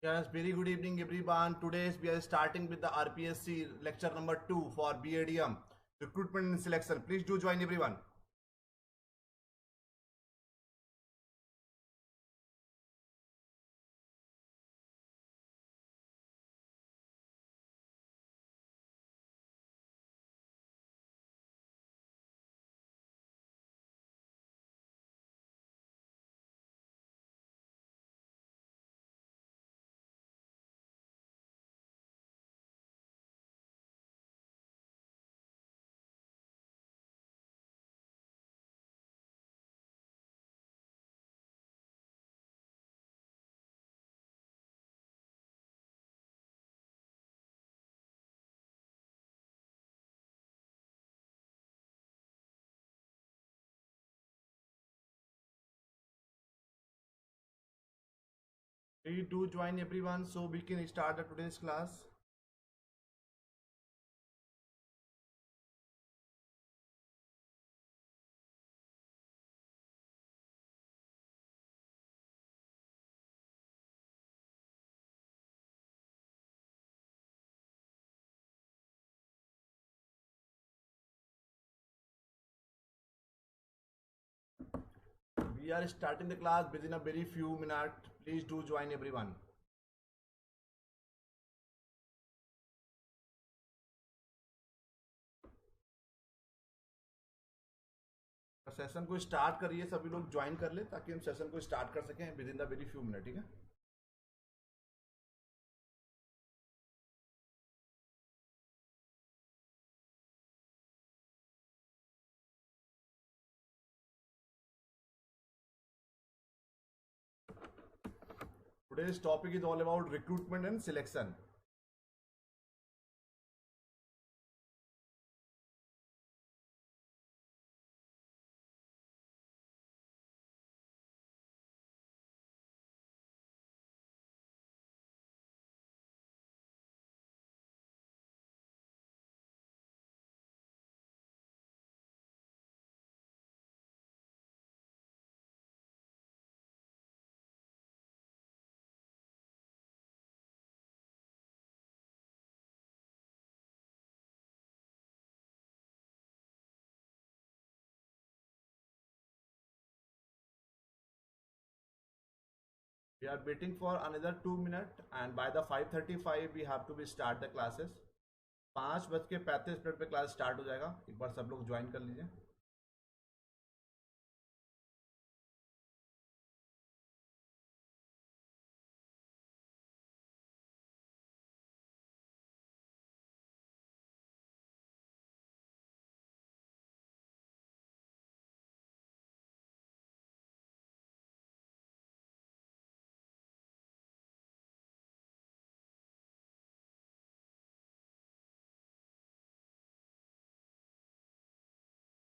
Yes, very good evening everyone. Today we are starting with the RPSC lecture number 2 for BADM, recruitment and selection. Please do join everyone. Please do join everyone so we can start the today's class. We are starting the class within a very few minutes. Please do join everyone. Session को start करिए, सभी लोग join कर ले ताकि हम session को start कर सकें with in the very few minute. ठीक है. Today's topic is all about recruitment and selection. We are waiting for another 2 minutes and by the 5:35 we have to be start the classes. 5:35 पे class start हो जाएगा. एक बार सब लोग join कर लीजिए.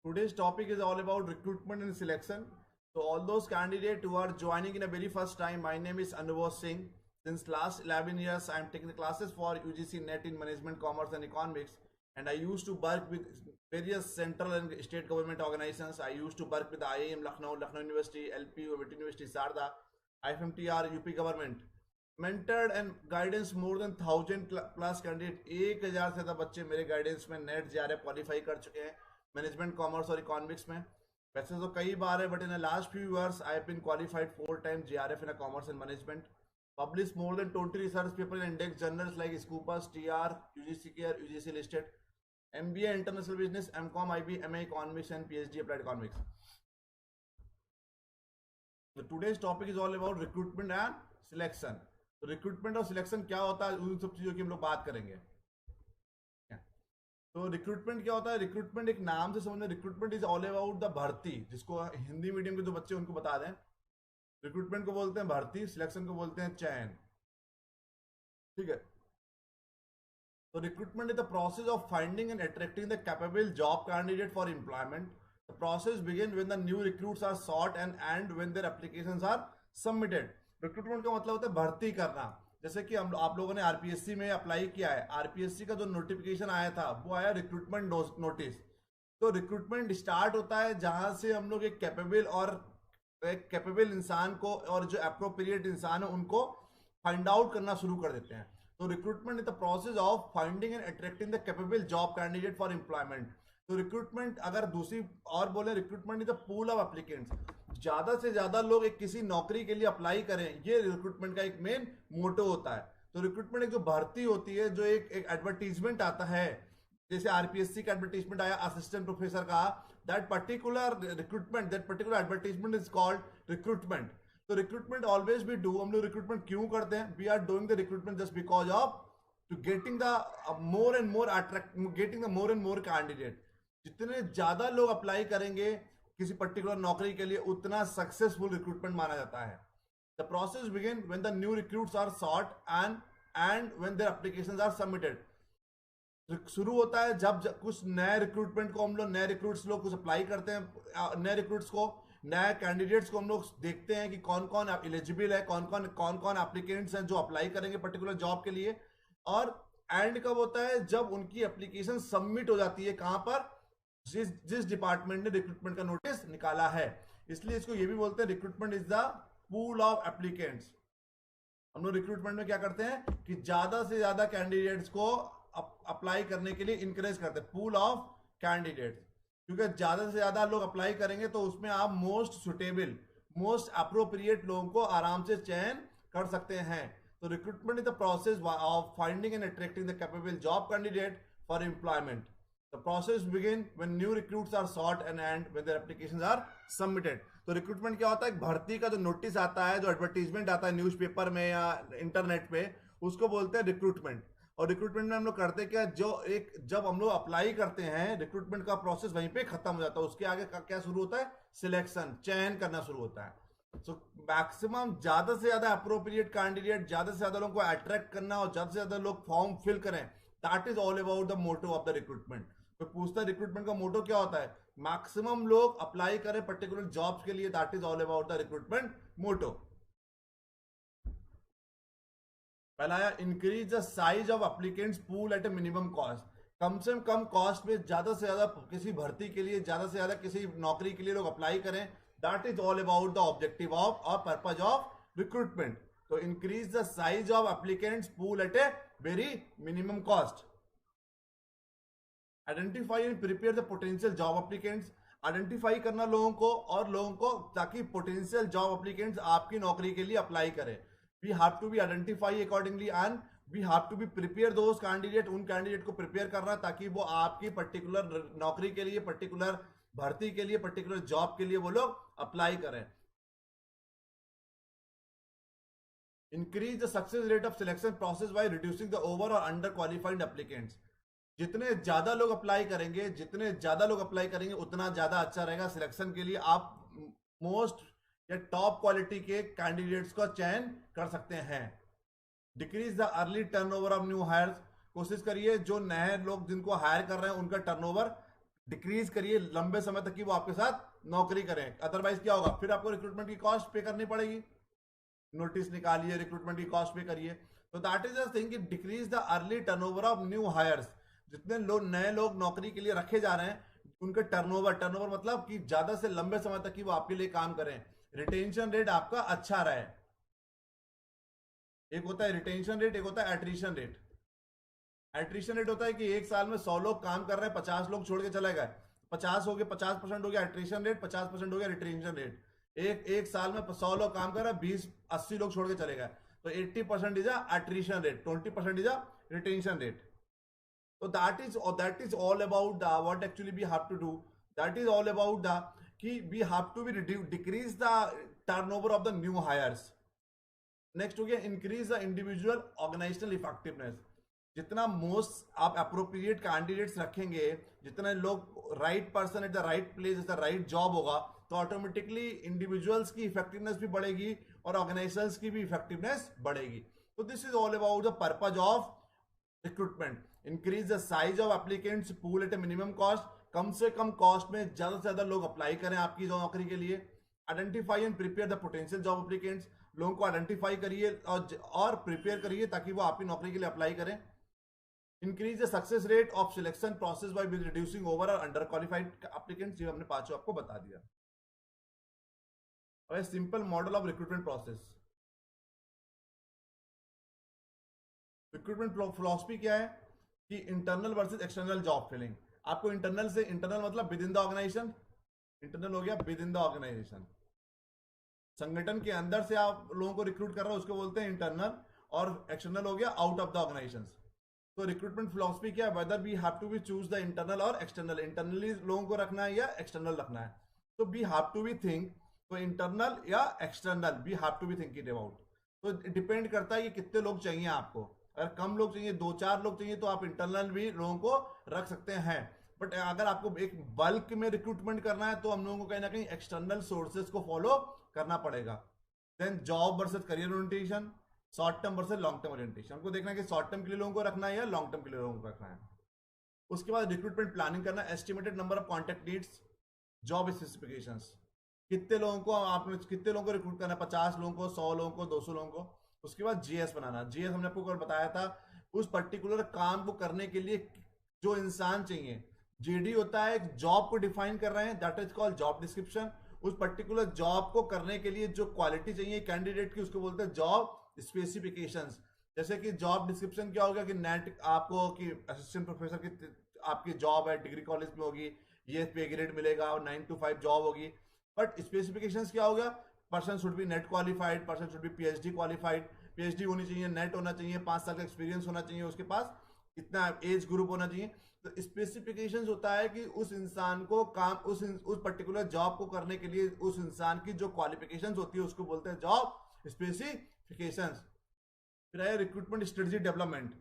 Today's topic is all about recruitment and selection. So all those candidates who are joining in a very first time, my name is Anubhav Singh. Since last 11 years, I am taking the classes for UGC NET in Management, Commerce and Economics. And I used to work with various central and state government organizations. I used to work with IIM Lucknow, Lucknow University, LPU, Wit University, Sarda, IFMTR, UP government. Mentored and guidance more than 1000 plus candidates. 1000 से ज़्यादा बच्चे मेरे guidance में net JRF qualify कर चुके हैं management commerce और economics में. वैसे तो कई बार है but in the last few years I have been qualified 4 times JRF in a commerce and management. Published more than 20 research papers in index journals like Scopus, TR, UGC Care, UGC Listed, MBA International Business, MCOM, IB, MA Economics and PhD Applied Economics. So today's topic is all about recruitment and selection. तो recruitment और selection क्या होता है उन सब चीज़ों की हम लोग बात करेंगे. तो रिक्रूटमेंट क्या होता है. रिक्रूटमेंट एक नाम से समझना. Recruitment is all about the भर्ती. जिसको हिंदी मीडियम के जो बच्चे उनको बता दें, रिक्रूटमेंट को बोलते हैं भर्ती, सिलेक्शन को बोलते हैं चयन. ठीक है. तो recruitment is the process of finding and attracting the capable job candidate for employment. The process begin when the new recruits are sought and and when their applications are submitted. Recruitment का मतलब होता है भर्ती करना. जैसे कि हम आप लोगों ने आरपीएससी में अप्लाई किया है. आरपीएससी का जो नोटिफिकेशन आया था वो आया रिक्रूटमेंट नोटिस. तो रिक्रूटमेंट स्टार्ट होता है जहां से हम लोग एक कैपेबल इंसान को और जो अप्रोप्रिएट इंसान है उनको फाइंड आउट करना शुरू कर देते हैं। तो recruitment is the process of finding and attracting the capable job candidate for employment. तो रिक्रूटमेंट अगर दूसरी और बोले, recruitment is the pool of applicants. ज्यादा से ज्यादा लोग एक किसी नौकरी के लिए अप्लाई करें, ये रिक्रूटमेंट का एक मेन मोटो होता है। तो रिक्रूटमेंट एक जो भर्ती होती है, जो एक एडवर्टीजमेंट आता है, जैसे आरपीएससी का एडवर्टीजमेंट आया असिस्टेंट प्रोफेसर का, that particular recruitment, that particular advertisement is called recruitment. तो रिक्रूटमेंट ऑलवेज भी डू, हम लोग रिक्रूटमेंट क्यों करते हैं? We are doing the recruitment just because of to getting the more and more attract, getting the more and more candidate. जितने ज्यादा लोग अप्लाई करेंगे किसी पर्टिकुलर नौकरी के लिए, उतना सक्सेसफुल रिक्रूटमेंट माना जाता है। The process begin when the new recruits are sought and when their applications are submitted. शुरू होता है जब कुछ नए रिक्रूटमेंट को हम लोग, नए रिक्रूट्स लोग कुछ अप्लाई करते हैं, नए रिक्रूट्स को, नए कैंडिडेट्स को हम लोग देखते हैं कि कौन कौन एलिजिबल है, कौन कौन एप्लीकेंट्स हैं जो अप्लाई करेंगे पर्टिकुलर जॉब के लिए। और एंड कब होता है? जब उनकी एप्लीकेशन सबमिट हो जाती है, कहां पर? जिस डिपार्टमेंट ने रिक्रूटमेंट का नोटिस निकाला है। इसलिए इसको ये भी बोलते हैं recruitment is the pool of applicants. हम लोग रिक्रूटमेंट में क्या करते हैं कि ज्यादा से ज्यादा कैंडिडेट्स को अप्लाई करने के लिए इंकरेज करते हैं, पूल ऑफ कैंडिडेट्स। क्योंकि ज्यादा से ज्यादा लोग अप्लाई करेंगे तो उसमें आप मोस्ट सुटेबल, मोस्ट अप्रोप्रिएट लोगों को आराम से चयन कर सकते हैं। तो recruitment is the process of finding and attracting the capable job candidate for employment. The process begin when new recruits are sought and end when their applications are submitted। तो रिक्रूटमेंट क्या होता है? भर्ती का जो नोटिस आता है, जो एडवर्टीजमेंट आता है न्यूज़पेपर में या इंटरनेट पे, उसको बोलते हैं रिक्रूटमेंट। और रिक्रूटमेंट में हम लोग करते क्या, जब हम लोग अप्लाई करते हैं, रिक्रूटमेंट का प्रोसेस वहीं पे खत्म हो जाता है। उसके आगे क्या शुरू होता है? सिलेक्शन, चयन करना शुरू होता है। सो मैक्सिमम ज्यादा से ज्यादा अप्रोप्रिएट कैंडिडेट, ज्यादा से ज्यादा लोगों को अट्रैक्ट करना और ज्यादा से ज्यादा लोग फॉर्म फिल करें, that is all about the motto of the recruitment. तो पूछता है रिक्रूटमेंट का मोटो क्या होता है? मैक्सिमम लोग अप्लाई करें पर्टिकुलर जॉब्स के लिए, that is all about the recruitment motto. पहला आया increase the size of applicants pool at a minimum cost. कम से कम कॉस्ट में ज्यादा से ज्यादा किसी भर्ती के लिए, ज्यादा से ज्यादा किसी नौकरी के लिए लोग अप्लाई करें, that is all about the objective of और पर्पज ऑफ रिक्रूटमेंट। तो increase the size of applicants pool at a very minimum cost. Identify and prepare the potential job applicants. Identify करना लोगों को और लोगों को, ताकि पोटेंशियल जॉब एप्लीकेंट्स आपकी नौकरी के लिए अप्लाई करें। We have to be identify accordingly and we have to be prepare those candidate. उन कैंडिडेट को प्रिपेयर करना ताकि वो आपकी पर्टिकुलर नौकरी के लिए, पर्टिकुलर भर्ती के लिए, पर्टिकुलर जॉब के लिए वो लोग अप्लाई करें। Increase the success rate of selection process by reducing the over और अंडर क्वालिफाइड एप्लीकेंट्स। जितने ज्यादा लोग अप्लाई करेंगे, उतना ज्यादा अच्छा रहेगा सिलेक्शन के लिए। आप मोस्ट या टॉप क्वालिटी के कैंडिडेट्स का चयन कर सकते हैं। Decrease the early turnover of new hires. कोशिश करिए जो नए लोग जिनको हायर कर रहे हैं उनका टर्नओवर डिक्रीज करिए लंबे समय तक, कि वो आपके साथ नौकरी करें। अदरवाइज क्या होगा? फिर आपको रिक्रूटमेंट की कॉस्ट पे करनी पड़ेगी। नोटिस निकालिए, रिक्रूटमेंट की कॉस्ट पे करिए। तो that is the thing, decrease the early turnover of new hires. जितने लोग नए लोग नौकरी के लिए रखे जा रहे हैं, उनका टर्नओवर मतलब कि ज्यादा से लंबे समय तक कि वो आपके लिए काम करें। रिटेंशन रेट आपका अच्छा रहे। एक होता है रिटेंशन रेट, एक होता है एट्रिशन रेट। एट्रिशन रेट होता है कि एक साल में 100 लोग काम कर रहे हैं, 50 लोग छोड़ के चले गए, 50 हो गए, 50% हो गया एट्रिशन रेट, 50% हो गया रिटेंशन रेट। एक साल में 100 लोग काम कर रहे हैं, 20-80 लोग छोड़ के चले गए, तो 80% is attrition rate, 20% is retention rate. So that is all about the what actually we have to do. That is all about the कि we have to be decrease the turnover of the new hires. Next हो गया increase the individual organizational effectiveness. जितना most आप appropriate candidates रखेंगे, जितने लोग right person at the right place at the right job होगा, तो ऑटोमेटिकली इंडिविजुअल्स की इफेक्टिवनेस भी बढ़ेगी और ऑर्गेनाइजेशंस की भी इफेक्टिवनेस बढ़ेगी। तो this is all about the purpose of recruitment. Increase the size of applicants pool at a minimum cost. कम से कम कॉस्ट में ज्यादा से ज्यादा लोग अप्लाई करें आपकी नौकरी के लिए। Identify and prepare the potential job applicants. लोगों को आइडेंटिफाई करिए और प्रिपेयर करिए ताकि वो आपकी नौकरी के लिए अप्लाई करें। Increase the success rate of selection process by reducing over और अंडर क्वालिफाइड एप्लीकेंट्स। ये हमने पांचों आपको बता दिया। Simple model of recruitment process. Recruitment philosophy क्या है कि internal versus external job filling. आपको इंटरनल से, इंटरनल मतलब within the organization, internal हो गया विद इन द ऑर्गेनाइजेशन, संगठन के अंदर से आप लोगों को रिक्रूट कर रहे हो उसको बोलते हैं इंटरनल, और एक्सटर्नल हो गया आउट ऑफ द ऑर्गेनाइजेशन। तो रिक्रूटमेंट फिलॉसफी क्या है, whether we have to be choose the internal और एक्सटर्नल, इंटरनली लोगों को रखना है या एक्सटर्नल रखना है। तो we have to be think, तो इंटरनल या external we have to be think it about. तो डिपेंड करता है कि कितने लोग चाहिए आपको। अगर कम लोग चाहिए, 2-4 लोग चाहिए, तो आप इंटरनल भी लोगों को रख सकते हैं। बट अगर आपको एक बल्क में रिक्रूटमेंट करना है तो हम लोगों को कहीं ना कहीं एक्सटर्नल सोर्सेज को फॉलो करना पड़ेगा। Then job versus career orientation, short term versus long term orientation. हमको देखना है कि शॉर्ट टर्म के लिए लोगों को रखना है या लॉन्ग टर्म के लिए लोगों को रखना है। उसके बाद रिक्रूटमेंट प्लानिंग करना, estimated number of contact needs, job specifications, कितने लोगों को आपने, कितने लोगों को रिक्रूट करना है, 50 लोगों को, 100 लोगों को, 200 लोगों को। उसके बाद जीएस बनाना, जीएस हमने आपको कल बताया था, उस पर्टिकुलर काम को करने के लिए जो इंसान चाहिए। जेडी होता है एक जॉब को डिफाइन कर रहे हैं, that is called job description. उस पर्टिकुलर जॉब को करने के लिए जो क्वालिटी चाहिए कैंडिडेट की, उसको बोलते हैं जॉब स्पेसिफिकेशंस। जैसे कि जॉब डिस्क्रिप्शन क्या होगा कि नेट आपको कि असिस्टेंट प्रोफेसर की आपकी जॉब है, डिग्री कॉलेज में होगी, ये पे ग्रेड मिलेगा और 9 to 5 जॉब होगी। बट स्पेसिफिकेशंस क्या होगा, person should be net qualified, person should be PhD qualified, PhD होनी चाहिए, नेट होना चाहिए, 5 साल का एक्सपीरियंस होना चाहिए उसके पास, इतना एज ग्रुप होना चाहिए। तो स्पेसिफिकेशंस होता है कि उस इंसान को काम, उस पर्टिकुलर जॉब को करने के लिए उस इंसान की जो क्वालिफिकेशंस होती है उसको बोलते हैं जॉब स्पेसिफिकेशंस। फिर आया recruitment strategy development,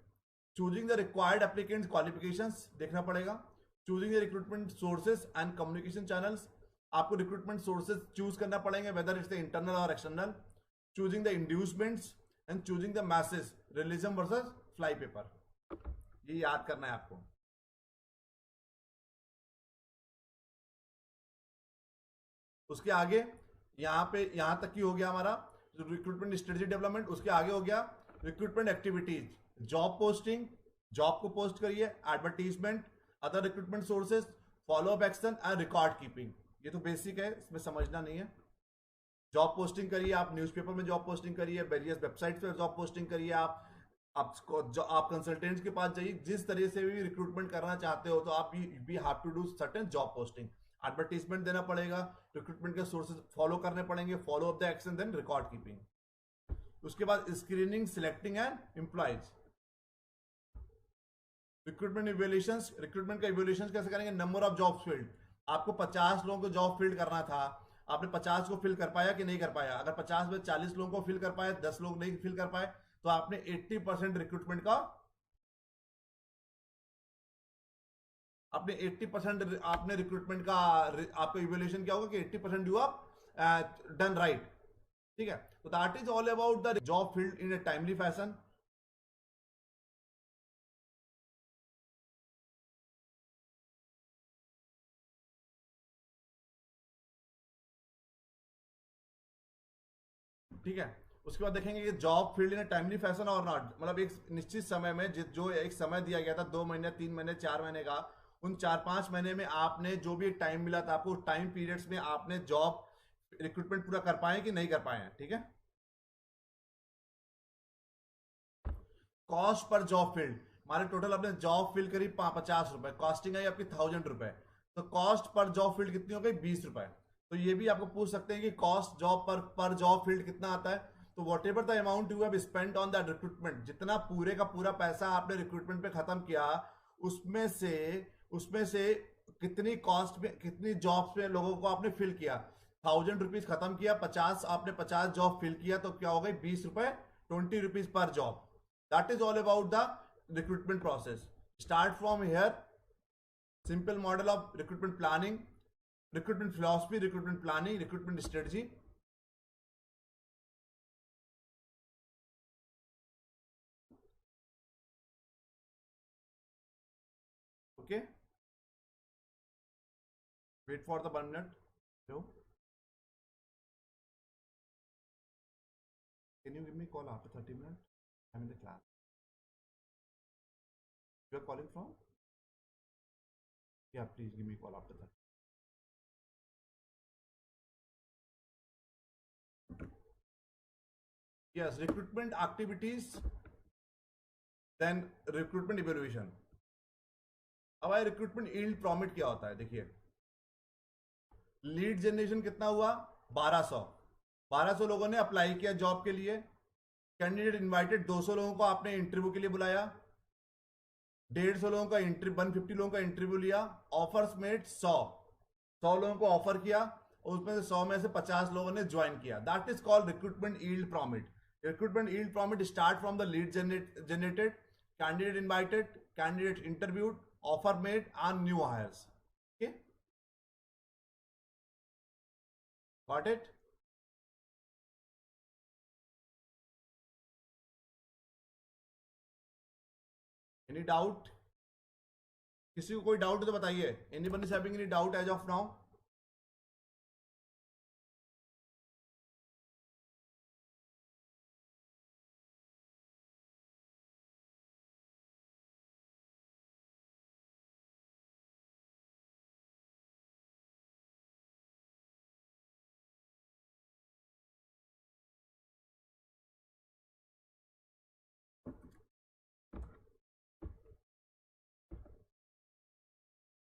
choosing the required applicants qualifications देखना पड़ेगा, choosing the recruitment sources and communication channels, आपको रिक्रूटमेंट सोर्सेज चूज करना पड़ेंगे वेदर इट्स द इंटरनल और external, choosing the inducements and choosing the message, realism versus fly paper. ये याद करना है आपको। उसके आगे यहाँ पे, यहाँ तक की हो गया हमारा रिक्रूटमेंट स्ट्रेटजी डेवलपमेंट। उसके आगे हो गया recruitment activities, job posting, job को पोस्ट करिए, advertisement, other recruitment sources, follow up action and record keeping. ये तो बेसिक है, इसमें समझना नहीं है। जॉब पोस्टिंग करिए, आप न्यूज़पेपर में जॉब पोस्टिंग करिए, वेरियस वेबसाइट्स पे जॉब पोस्टिंग करिए, आप कंसल्टेंट्स के पास जाइए, जिस तरह से भी रिक्रूटमेंट करना चाहते हो तो आप भी have to do certain job posting. Advertisement देना पड़ेगा, रिक्रूटमेंट के सोर्सेज फॉलो करने पड़ेंगे, follow up the action, then record keeping. उसके बाद screening, selecting and employees, recruitment evaluations, recruitment का इवैल्यूएशन कैसे करेंगे, नंबर ऑफ जॉब फील्ड, आपको 50 लोगों को जॉब फील्ड करना था, आपने 50 को फिल कर पाया कि नहीं कर पाया। अगर 50 में 40 लोगों को फिल कर पाए, 10 लोग नहीं फिल कर पाए, तो आपने 80% रिक्रूटमेंट का, आपने 80% आपने रिक्रूटमेंट का, आपका इवैल्यूएशन क्या होगा कि 80% यू हैव डन राइट। ठीक है, तो that is all about the job field in a timely fashion. ठीक है, उसके बाद देखेंगे कि job field in timely fashion और नॉट, मतलब एक निश्चित समय में जो एक समय दिया गया था 2 महीने, 3 महीने, 4 महीने का, उन 4-5 महीने में आपने जो भी टाइम मिला था आपको, टाइम पीरियड्स में आपने जॉब रिक्रूटमेंट पूरा कर पाए कि नहीं कर पाए हैं। ठीक है, कॉस्ट पर जॉब फील्ड, हमारे टोटल आपने जॉब फील्ड करी 50 रुपए, कॉस्टिंग आई आपकी 1000 रुपए, तो कॉस्ट पर जॉब फील्ड कितनी हो गई, 20 रुपए। तो ये भी आपको पूछ सकते हैं कि कॉस्ट जॉब पर जॉब फील्ड कितना आता है। तो what ever the amount you have spent on that recruitment, जितना पूरे का पूरा पैसा आपने रिक्रूटमेंट पे खत्म किया, उसमें से उसमें से कितनी कॉस्ट में, कितनी जॉब्स में लोगों को आपने फिल किया। 1000 रुपीज खत्म किया, 50 आपने 50 जॉब फिल किया, तो क्या हो गई 20 रुपए, 20 rupees per job. That is all about the recruitment process. Start from here. Simple model of recruitment planning, recruitment philosophy, recruitment planning, recruitment strategy. Okay. Wait for the 1 minute. Hello. Can you give me a call after 30 minutes? I'm in the class. You are calling from? Yeah, please give me a call after that. Yes, recruitment activities then recruitment evaluation. अब आए recruitment yield प्रॉमिट क्या होता है। देखिए lead generation कितना हुआ 1200 लोगों ने अप्लाई किया जॉब के लिए। कैंडिडेट इनवाइटेड 200 लोगों को आपने इंटरव्यू के लिए बुलाया। 150 लोगों का इंटरव्यू 150 लोगों का इंटरव्यू लिया। ऑफर्स मेड 100 लोगों को ऑफर किया और उसमें से 100 में से 50 लोगों ने ज्वाइन किया। That is called recruitment yield pyramid. Recruitment yield pyramid start from the lead generated, candidate invited, candidate interviewed, offer made and new hires. Okay, got it. Any doubt? किसी को कोई डाउट है तो बताइए। Anybody is having any doubt as of now?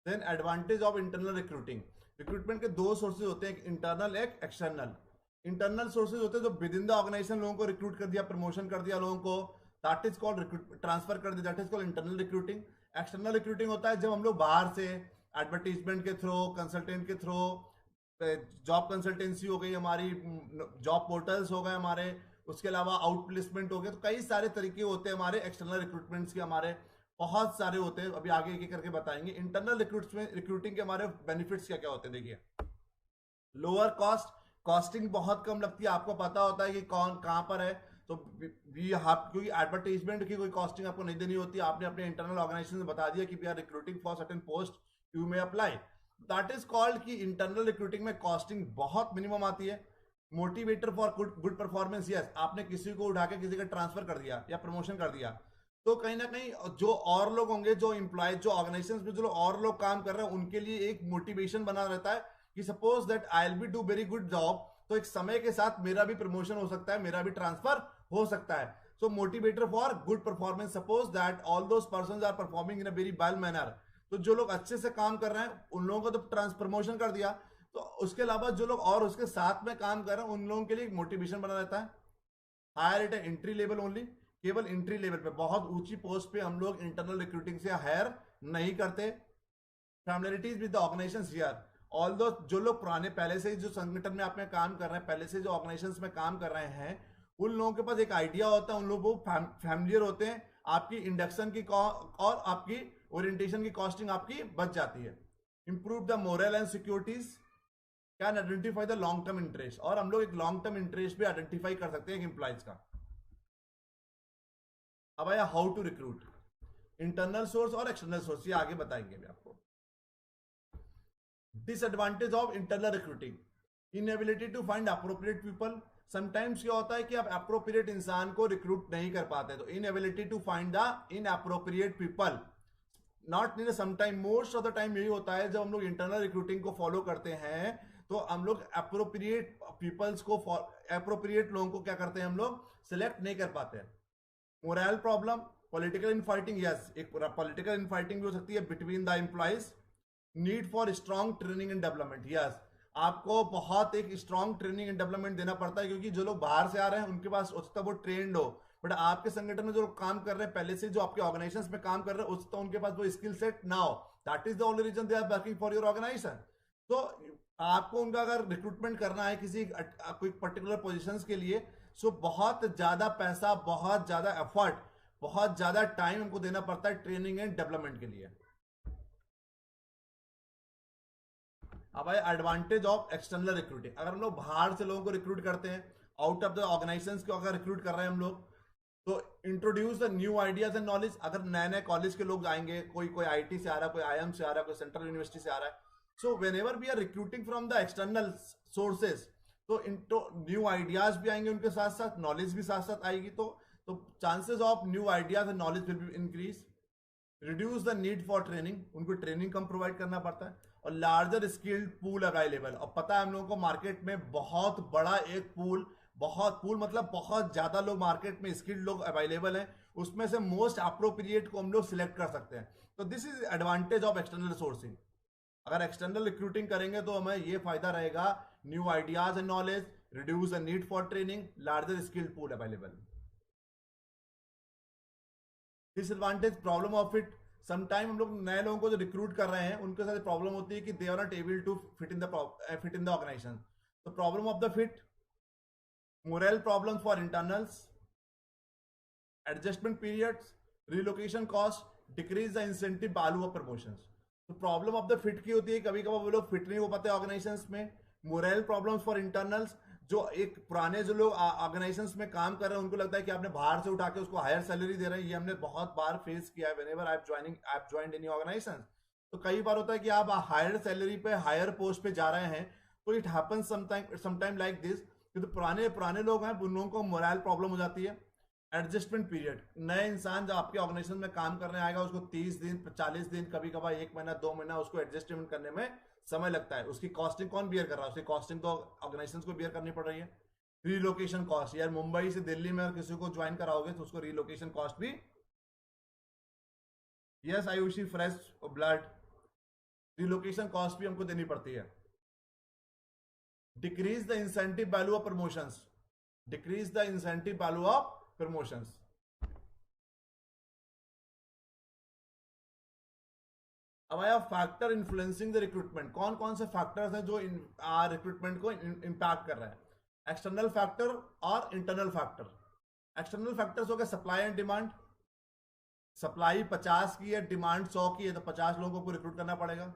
Then advantage of internal recruiting. Recruitment के दो sources होते हैं, एक इंटरनल एक एक्सटर्नल। इंटरनल सोर्सेज होते हैं जो विद इन द ऑर्गेनाइजेशन लोगों को रिक्रूट कर दिया, प्रमोशन कर दिया लोगों को, that is called recruit, transfer कर दिया, that is called internal recruiting. External recruiting होता है जब हम लोग बाहर से एडवर्टीजमेंट के थ्रू, कंसल्टेंट के थ्रू, जॉब कंसल्टेंसी हो गई हमारी, जॉब पोर्टल्स हो गए हमारे, उसके अलावा आउट प्लेसमेंट हो गए। तो कई सारे तरीके होते हैं हमारे एक्सटर्नल रिक्रूटमेंट्स के, हमारे बहुत सारे होते हैं, अभी आगे एक एक करके बताएंगे। इंटरनल रिक्रूटिंग के हमारे बेनिफिट्स क्या क्या होते हैं। देखिए लोअर कॉस्ट, कॉस्टिंग बहुत कम लगती है, आपको पता होता है कि कौन कहां पर है। तो क्योंकि एडवर्टाइजमेंट की कोई कॉस्टिंग आपको नहीं देनी होती, आपने अपने इंटरनल ऑर्गेनाइजेशन में बता दिया कि we are recruiting for certain post, you may apply. That is called कि इंटरनल रिक्रूटिंग में कॉस्टिंग बहुत मिनिमम आती है। Motivator for good performance, yes, आपने किसी को उठा के किसी का ट्रांसफर कर दिया या प्रमोशन कर दिया, तो कहीं ना कहीं जो और लोग होंगे, जो इंप्लॉय, जो ऑर्गेनाइजेशन में जो और लोग काम कर रहे हैं, उनके लिए एक मोटिवेशन बना रहता है कि suppose that I will be do very good job, तो एक समय के साथ मेरा भी प्रमोशन हो सकता है, मेरा भी ट्रांसफर हो सकता है। So motivator for good performance, suppose that all those persons are performing in a very well manner, तो जो लोग अच्छे से काम कर रहे हैं उन लोगों को तो प्रमोशन कर दिया, तो उसके अलावा जो लोग और उसके साथ में काम कर रहे हैं उन लोगों के लिए एक मोटिवेशन बना रहता है। Hire at entry level only, केवल एंट्री लेवल पे, बहुत ऊंची पोस्ट पे हम लोग इंटरनल रिक्रूटिंग से हायर नहीं करते। Familiarities with the organisations here, although जो लोग पुराने पहले से जो संगठन में आप में काम कर रहे हैं, पहले से जो ऑर्गेनाइजेशंस में काम कर रहे हैं, उन लोगों के पास एक आइडिया होता है, उन लोगों को फैमिलियर होते हैं, आपकी इंडक्शन की और आपकी ओरिएंटेशन की कॉस्टिंग आपकी बच जाती है। Improve the moral and securities, can identify the long term interest, और हम लोग एक लॉन्ग टर्म इंटरेस्ट भी आइडेंटिफाई कर सकते हैं एम्प्लॉइज का। अब आया how to recruit, internal source और एक्सटर्नल सोर्स, ये आगे बताएंगे अभी आपको। Disadvantage of internal recruiting, inability to find appropriate people. Sometimes क्या होता है कि आप अप्रोप्रिएट इंसान को रिक्रूट नहीं कर पाते, तो inability to find the inappropriate people, not in sometime, most of the time यही होता है जब हम लोग इंटरनल रिक्रूटिंग को फॉलो करते हैं, तो हम लोग अप्रोप्रिएट पीपल्स को, अप्रोप्रिएट लोगों को क्या करते हैं, हम लोग सिलेक्ट नहीं कर पाते हैं। Moral problem, political infighting, yes, एक पॉलिटिकल इनफाइटिंग भी हो सकती है between the employees. Need for strong training and development, yes, आपको बहुत एक स्ट्रॉन्ग ट्रेनिंग एंड डेवलपमेंट देना पड़ता है, क्योंकि जो लोग बाहर से आ रहे हैं उनके पास हो सकता है वो ट्रेंड हो, बट आपके संगठन में जो लोग काम कर रहे हैं पहले से, जो आपके ऑर्गेनाइजेशंस में काम कर रहे हैं, उसका उनके पास वो स्किल सेट ना हो, that is the only reason they are working for your organization. तो आपको उनका अगर रिक्रूटमेंट करना है किसी कोई पर्टिकुलर पोजीशंस के लिए, सो बहुत ज्यादा पैसा, बहुत ज्यादा एफर्ट, बहुत ज्यादा टाइम हमको देना पड़ता है ट्रेनिंग एंड डेवलपमेंट के लिए। अब आए एडवांटेज ऑफ एक्सटर्नल रिक्रूटिंग, अगर हम लोग बाहर से लोगों को रिक्रूट करते हैं, आउट ऑफ द ऑर्गेनाइजेशंस को अगर रिक्रूट कर रहे हैं हम लोग, तो introduce the new ideas and knowledge. अगर नए नए कॉलेज के लोग आएंगे, कोई आईटी से आ रहा है, कोई आईएम से आ रहा है, कोई सेंट्रल यूनिवर्सिटी से आ रहा है, so whenever we are recruiting from the external sources, तो न्यू आइडियाज भी आएंगे, उनके साथ साथ नॉलेज भी साथ साथ आएगी, तो chances of new ideas and knowledge will be increase. Reduce the need for training, उनको ट्रेनिंग कम प्रोवाइड करना पड़ता है, और लार्जर स्किल्ड पूल अवेलेबल, और पता है हम लोगों को मार्केट में बहुत बड़ा एक पूल, बहुत पूल मतलब बहुत ज्यादा लोग मार्केट में स्किल्ड लोग अवेलेबल हैं, उसमें से मोस्ट अप्रोप्रिएट को हम लोग सिलेक्ट कर सकते हैं। तो this is advantage of external sourcing. अगर एक्सटर्नल रिक्रूटिंग करेंगे तो हमें ये फायदा रहेगा, new ideas and knowledge, reduce the need for training, larger skilled pool available. Disadvantage problem of it, sometime हम लोग नए लोगों को जो रिक्रूट कर रहे हैं उनके साथ प्रॉब्लम होती है कि they are not able to fit in the organisation. तो problem of the fit, moral problem for internals, adjustment periods, relocation cost, decrease the incentive value of promotions. तो प्रॉब्लम ऑफ द फिट की होती है, कभी कभार वो लोग fit नहीं हो पाते ऑर्गेनाइजेशंस में। मोरल प्रॉब्लम्स फॉर इंटरनल्स, जो एक पुराने जो लोग ऑर्गेनाइजेशंस में काम कर रहे हैं उनको लगता है कि आपने बाहर से उठा के उसको हायर सैलरी दे रहे हैं। ये हमने बहुत बार फेस किया है whenever I have joined any organization. तो कई बार होता है कि आप हायर सैलरी पे हायर पोस्ट पे जा रहे हैं, तो it happens sometime like this. तो पुराने लोग हैं, उन लोगों को मोरल प्रॉब्लम हो जाती है। एडजस्टमेंट पीरियड, नए इंसान जब आपके ऑर्गेनाइजेशन में काम करने आएगा उसको 30 दिन 40 दिन कभी कभार 1 महीना 2 महीना उसको एडजस्टमेंट करने में समय लगता है। उसकी कॉस्टिंग कौन बियर कर रहा है? उसकी कॉस्टिंग तो ऑर्गेनाइजेशन को बियर करनी पड़ रही है। रिलोकेशन कॉस्ट, यार मुंबई से दिल्ली में किसी को ज्वाइन कराओगे तो उसको रिलोकेशन कॉस्ट भी, yes Ayushi fresh blood, relocation cost भी हमको देनी पड़ती है। Decrease the incentive value of promotions, decrease the incentive value of promotions. अब आया फैक्टर इन्फ्लुएंसिंग द रिक्रूटमेंट। कौन कौन से फैक्टर्स हैं जो रिक्रूटमेंट को इंपैक्ट कर रहे हैं? एक्सटर्नल फैक्टर और इंटरनल फैक्टर। एक्सटर्नल फैक्टर्स हो गए सप्लाई एंड डिमांड। सप्लाई 50 की है, डिमांड 100 की है, तो 50 लोगों को रिक्रूट करना पड़ेगा।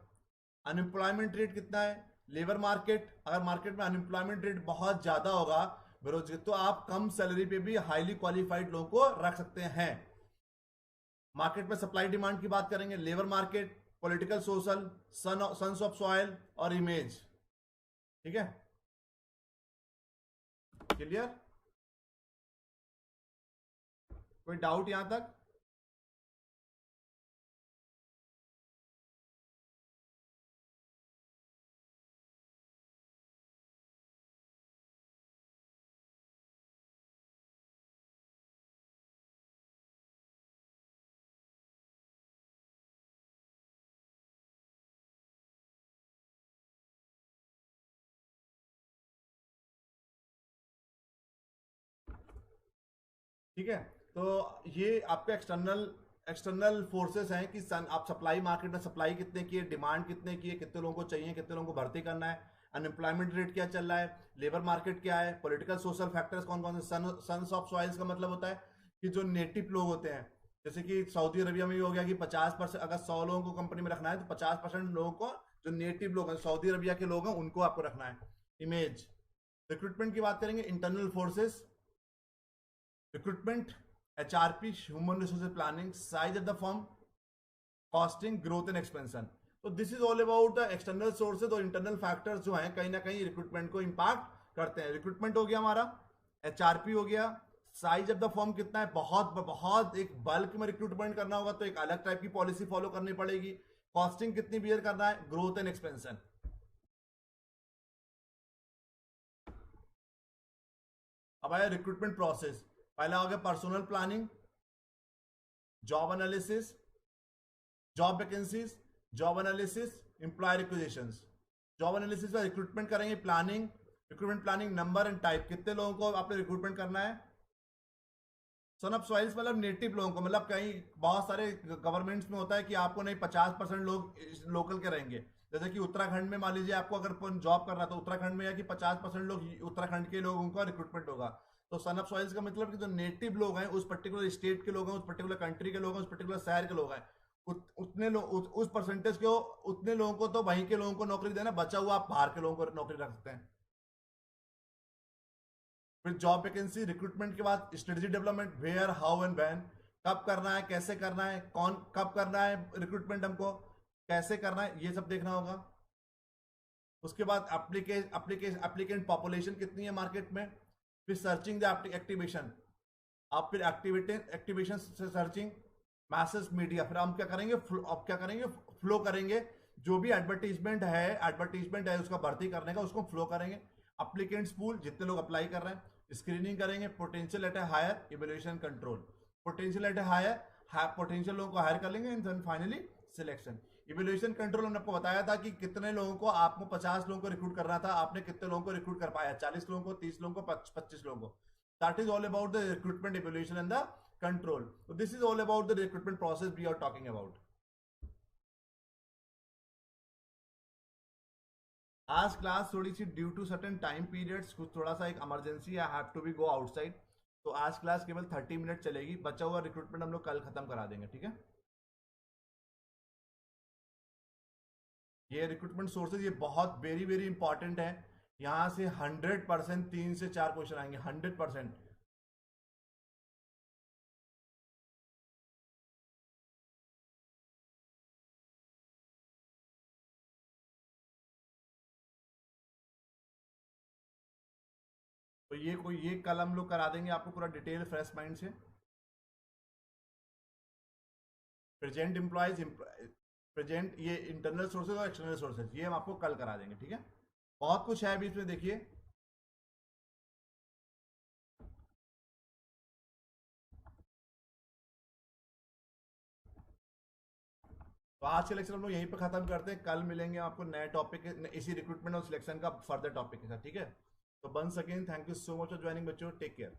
अनएम्प्लॉयमेंट रेट कितना है? लेबर मार्केट, अगर मार्केट में अनएम्प्लॉयमेंट रेट बहुत ज्यादा होगा, बेरोजगार, तो आप कम सैलरी पे भी हाईली क्वालिफाइड लोगों को रख सकते हैं। मार्केट में सप्लाई डिमांड की बात करेंगे, labour market, political social, sons of soil और इमेज। ठीक है, क्लियर? कोई डाउट यहां तक? ठीक है, तो ये आपके एक्सटर्नल फोर्सेस हैं कि आप सप्लाई मार्केट में सप्लाई कितने की है, डिमांड कितने की है, कितने लोगों को चाहिए, कितने लोगों को भर्ती करना है, अनएम्प्लॉयमेंट रेट क्या चल रहा है, लेबर मार्केट क्या है, पॉलिटिकल सोशल फैक्टर्स कौन कौन से। सन्स ऑफ सॉइल्स का मतलब होता है कि जो नेटिव लोग होते हैं, जैसे कि सऊदी अरबिया में भी हो गया कि 50%, अगर 100 लोगों को कंपनी में रखना है तो 50% लोगों को, जो नेटिव लोग हैं सऊदी अरबिया के लोग हैं, उनको आपको रखना है। इमेज, रिक्रूटमेंट की बात करेंगे, internal forces, recruitment, HRP, human resources planning, size of the firm, costing, growth and expansion. तो this is all about the external sources और इंटरनल फैक्टर्स जो हैं कहीं ना कहीं रिक्रूटमेंट को इंपैक्ट करते हैं। रिक्रूटमेंट हो गया हमारा, HRP हो गया, साइज ऑफ द फर्म कितना है, बहुत एक बल्क में रिक्रूटमेंट करना होगा तो एक अलग टाइप की पॉलिसी फॉलो करनी पड़ेगी, कॉस्टिंग कितनी बियर करना है, ग्रोथ एंड एक्सपेंशन। अब आया रिक्रूटमेंट प्रोसेस। पहला हो गया personal planning, job analysis, job vacancies, job analysis, employ requisitions. Job analysis में रिक्रूटमेंट करेंगे, planning, recruitment planning, number and type, कितने लोगों को आपने रिक्रूटमेंट करना है। सन ऑफ सॉइल्स मतलब नेटिव लोगों को, मतलब कहीं बहुत सारे गवर्नमेंट्स में होता है कि आपको नहीं 50% लोग लोकल के रहेंगे। जैसे कि उत्तराखंड में मान लीजिए आपको अगर जॉब करना है तो उत्तराखंड में है कि 50% लोग उत्तराखंड के लोगों का रिक्रूटमेंट होगा। तो सन ऑफ सॉइल्स का मतलब कि जो नेटिव लोग हैं, उस पर्टिकुलर स्टेट के लोग हैं, उस पर्टिकुलर कंट्री के लोग हैं, उस पर्टिकुलर शहर के लोग हैं, उतने लोग, उस परसेंटेज को, उतने लोगों को तो वहीं के लोगों को नौकरी देना, बचा हुआ आप बाहर के लोगों को नौकरी रख सकते हैं। फिर जॉब वैकेंसी, रिक्रूटमेंट के बाद strategy development, where, how and when, कब करना है, कैसे करना है, कौन कब करना है रिक्रूटमेंट, हमको कैसे करना है, ये सब देखना होगा। उसके बाद एप्लीकेंट पॉपुलेशन कितनी है मार्केट में। फिर सर्चिंग द एक्टिवेशन, आप फिर एक्टिवेशन से सर्चिंग, मैसेज मीडिया, फिर हम क्या करेंगे, अब क्या करेंगे, फ्लो करेंगे, जो भी एडवर्टीजमेंट है उसका भर्ती करने का, उसको फ्लो करेंगे। अप्लीकेंट्स पूल, जितने लोग अप्लाई कर रहे हैं, स्क्रीनिंग करेंगे, potential at a hire, evaluation control, potential at a hire, potential लोगों को हायर कर लेंगे, and then finally selection. Evaluation control हमने आपको बताया था कि कितने लोगों को, आपको 50 लोगों को रिक्रूट करना था, आपने कितने लोगों को रिक्रूट कर पाया, 40 लोगों को, 30 लोगों को, 25 लोगों को। That is all about the recruitment, evaluation and the control. So this is all about the recruitment process we are talking about. आज क्लास थोड़ी सी due to certain time periods, कुछ थोड़ा सा एक emergency, I have to be go outside, तो आज class केवल 30 मिनट चलेगी। बचा हुआ रिक्रूटमेंट हम लोग कल खत्म करा देंगे, ठीक है। ये रिक्रूटमेंट सोर्सेज ये बहुत वेरी वेरी इंपॉर्टेंट है। यहां से 100% 3 से 4 क्वेश्चन आएंगे, 100%। तो ये कल हम लोग करा देंगे आपको पूरा डिटेल फ्रेश माइंड से। प्रेजेंट एम्प्लॉयज, प्रेजेंट ये इंटरनल सोर्सेज और एक्सटर्नल सोर्सेज, ये हम आपको कल करा देंगे, ठीक है। बहुत कुछ है अभी इसमें, देखिए। तो आज के लेक्चर हम लोग यहीं पे खत्म करते हैं, कल मिलेंगे आपको नए टॉपिक, इसी रिक्रूटमेंट और सिलेक्शन का फर्दर टॉपिक के साथ, ठीक है। तो once again thank you so much for joining बच्चों, टेक केयर।